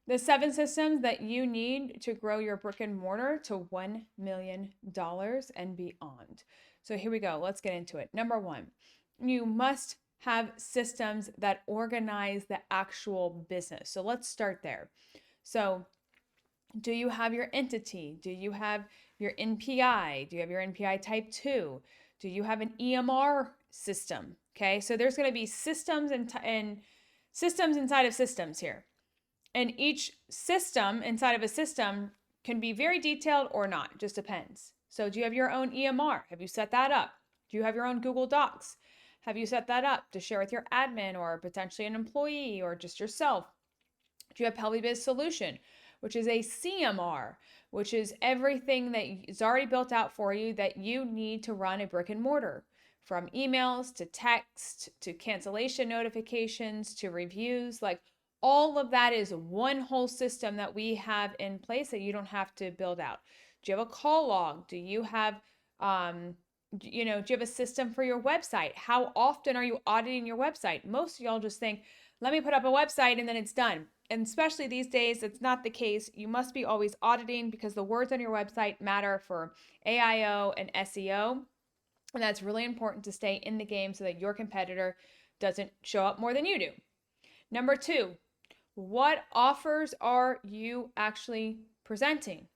The 7 systems that you need to grow your brick and mortar to $1 million and beyond. So here we go. Let's get into it. Number 1, you must have systems that organize the actual business. So let's start there. So do you have your entity? Do you have your NPI? Do you have your NPI type 2? Do you have an EMR system? Okay, so there's going to be systems and systems inside of systems here. And each system inside of a system can be very detailed or not, it just depends. So do you have your own EMR? Have you set that up? Do you have your own Google Docs? Have you set that up to share with your admin or potentially an employee or just yourself? Do you have PelviBiz Solution, which is a CMR, which is everything that is already built out for you that you need to run a brick and mortar, from emails to text to cancellation notifications to reviews, like all of that is one whole system that we have in place that you don't have to build out. Do you have a call log? Do you have do you have a system for your website? How often are you auditing your website? Most of y'all just think, let me put up a website and then it's done. And especially these days, it's not the case. You must be always auditing because the words on your website matter for AIO and SEO. And that's really important to stay in the game so that your competitor doesn't show up more than you do. Number 2, what offers are you actually presenting?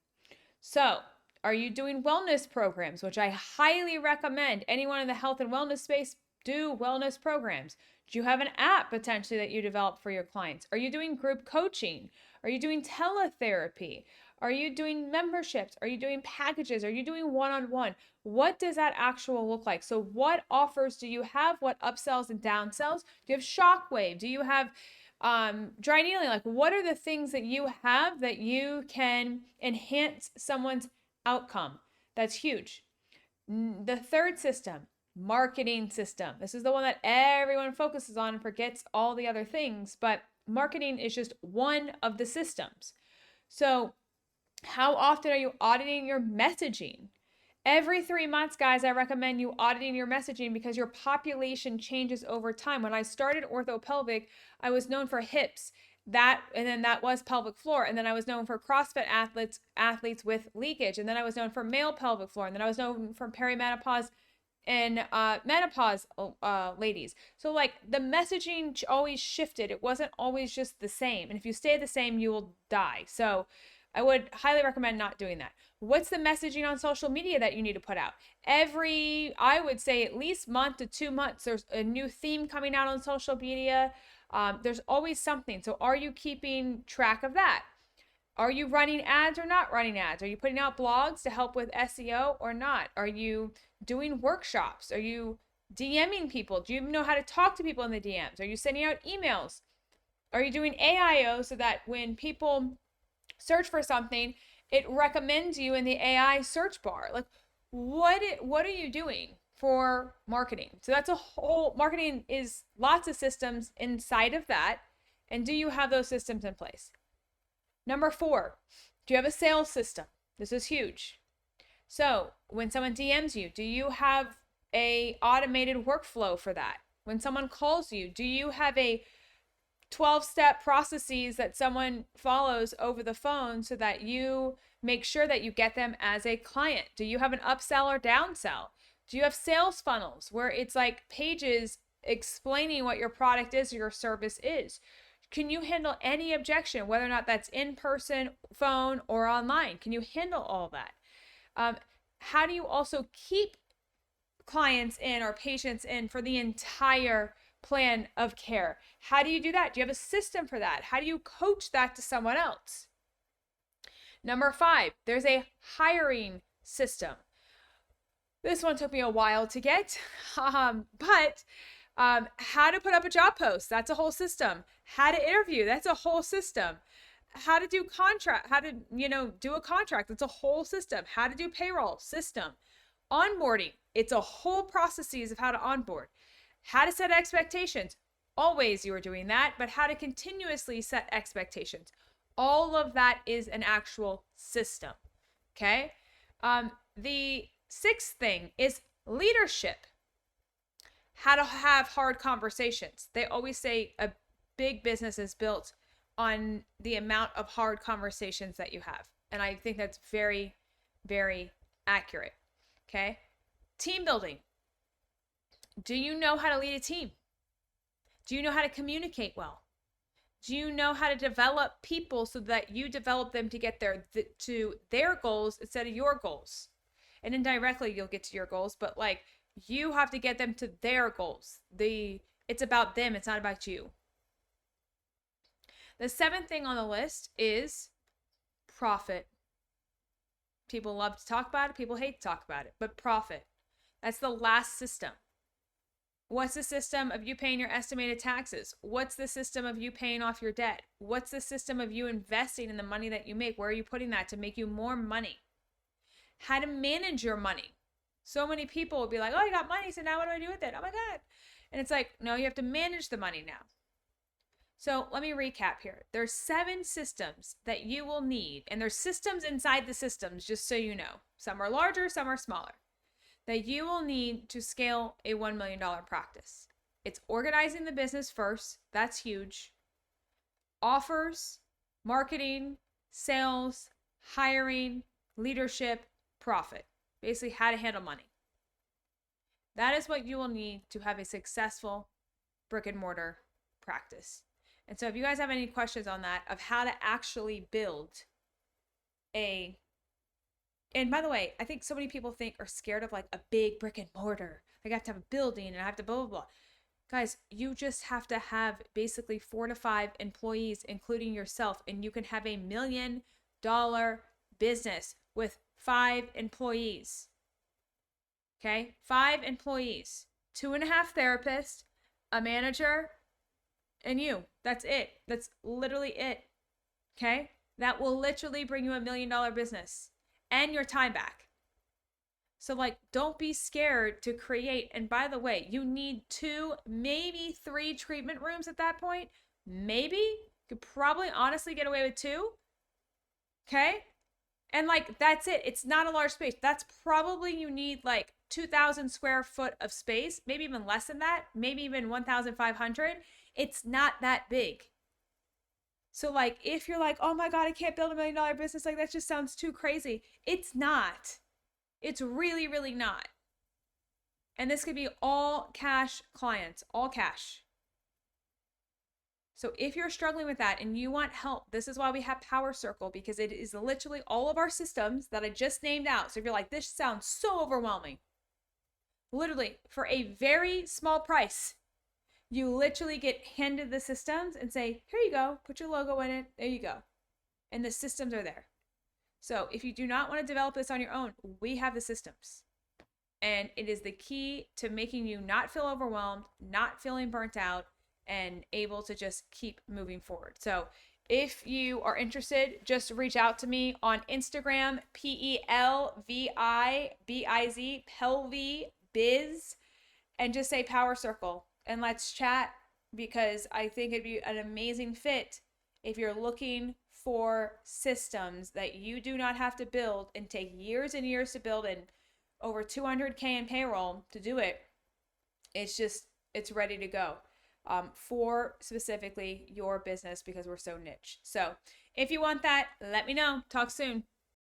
So, are you doing wellness programs, which I highly recommend anyone in the health and wellness space do wellness programs? Do you have an app potentially that you develop for your clients? Are you doing group coaching? Are you doing teletherapy? Are you doing memberships? Are you doing packages? Are you doing one-on-one? What does that actual look like? So what offers do you have? What upsells and downsells? Do you have Shockwave? Do you have dry needling? Like, what are the things that you have that you can enhance someone's outcome? That's huge. The third system, marketing system. This is the one that everyone focuses on and forgets all the other things, but marketing is just one of the systems. So how often are you auditing your messaging? Every 3 months, guys, I recommend you auditing your messaging because your population changes over time. When I started orthopelvic, I was known for hips, and then that was pelvic floor, and then I was known for CrossFit athletes with leakage, and then I was known for male pelvic floor, and then I was known for perimenopause and menopause ladies. So like the messaging always shifted. It wasn't always just the same. And if you stay the same, you will die. So I would highly recommend not doing that. What's the messaging on social media that you need to put out? I would say at least month to 2 months, there's a new theme coming out on social media. There's always something. So are you keeping track of that? Are you running ads or not running ads? Are you putting out blogs to help with SEO or not? Are you doing workshops? Are you DMing people? Do you even know how to talk to people in the DMs? Are you sending out emails? Are you doing AIO so that when people search for something, it recommends you in the AI search bar? Like, what are you doing for marketing? So that's a whole, marketing is lots of systems inside of that. And do you have those systems in place? Number 4, do you have a sales system? This is huge. So when someone DMs you, do you have a automated workflow for that? When someone calls you, do you have a 12-step processes that someone follows over the phone so that you make sure that you get them as a client? Do you have an upsell or downsell? Do you have sales funnels where it's like pages explaining what your product is or your service is? Can you handle any objection, whether or not that's in person, phone, or online? Can you handle all that? How do you also keep clients in or patients in for the entire plan of care? How do you do that? Do you have a system for that? How do you coach that to someone else? Number 5, there's a hiring system. This one took me a while to get, but how to put up a job post, that's a whole system. How to interview, that's a whole system. How to do do a contract, that's a whole system. How to do payroll, system. Onboarding, it's a whole processes of how to onboard. How to set expectations, always you are doing that, but how to continuously set expectations. All of that is an actual system, okay? The 6th thing is leadership. How to have hard conversations. They always say a big business is built on the amount of hard conversations that you have. And I think that's very, very accurate. Okay. Team building. Do you know how to lead a team? Do you know how to communicate well? Do you know how to develop people so that you develop them to get to their goals instead of your goals? And indirectly you'll get to your goals, but like you have to get them to their goals. It's about them, it's not about you. The seventh thing on the list is profit. People love to talk about it, people hate to talk about it, but profit. That's the last system. What's the system of you paying your estimated taxes? What's the system of you paying off your debt? What's the system of you investing in the money that you make? Where are you putting that to make you more money? How to manage your money. So many people will be like, oh, I got money, so now what do I do with it? Oh my God. And it's like, no, you have to manage the money now. So let me recap here. There's 7 systems that you will need, and there's systems inside the systems, just so you know. Some are larger, some are smaller, that you will need to scale a $1 million practice. It's organizing the business first. That's huge. Offers, marketing, sales, hiring, leadership, profit. Basically, how to handle money. That is what you will need to have a successful brick and mortar practice. And so if you guys have any questions on that, of how to actually build and by the way, I think so many people are scared of like a big brick and mortar. Like I have to have a building and I have to blah, blah, blah. Guys, you just have to have basically 4 to 5 employees, including yourself, and you can have a $1 million business with 5 employees. Okay? 5 employees, 2.5 therapists, a manager, and you. That's it. That's literally it. Okay? That will literally bring you $1 million business and your time back. So like, don't be scared to create. And by the way, you need 2, maybe 3 treatment rooms at that point. Maybe you could probably honestly get away with 2. Okay? And like, that's it. It's not a large space. That's probably, you need like 2,000 square foot of space, maybe even less than that, maybe even 1,500. It's not that big. So like, if you're like, oh my God, I can't build $1 million business, like that just sounds too crazy. It's not. It's really, really not. And this could be all cash clients, all cash. So if you're struggling with that and you want help, this is why we have Power Circle, because it is literally all of our systems that I just named out. So if you're like, this sounds so overwhelming, literally for a very small price, you literally get handed the systems and say, here you go, put your logo in it, there you go. And the systems are there. So if you do not want to develop this on your own, we have the systems. And it is the key to making you not feel overwhelmed, not feeling burnt out, and able to just keep moving forward. So if you are interested, just reach out to me on Instagram, PELVIBIZ, PelviBiz, and just say Power Circle. And let's chat, because I think it'd be an amazing fit if you're looking for systems that you do not have to build and take years and years to build and over 200K in payroll to do it. It's ready to go for specifically your business, because we're so niche. So if you want that, let me know. Talk soon.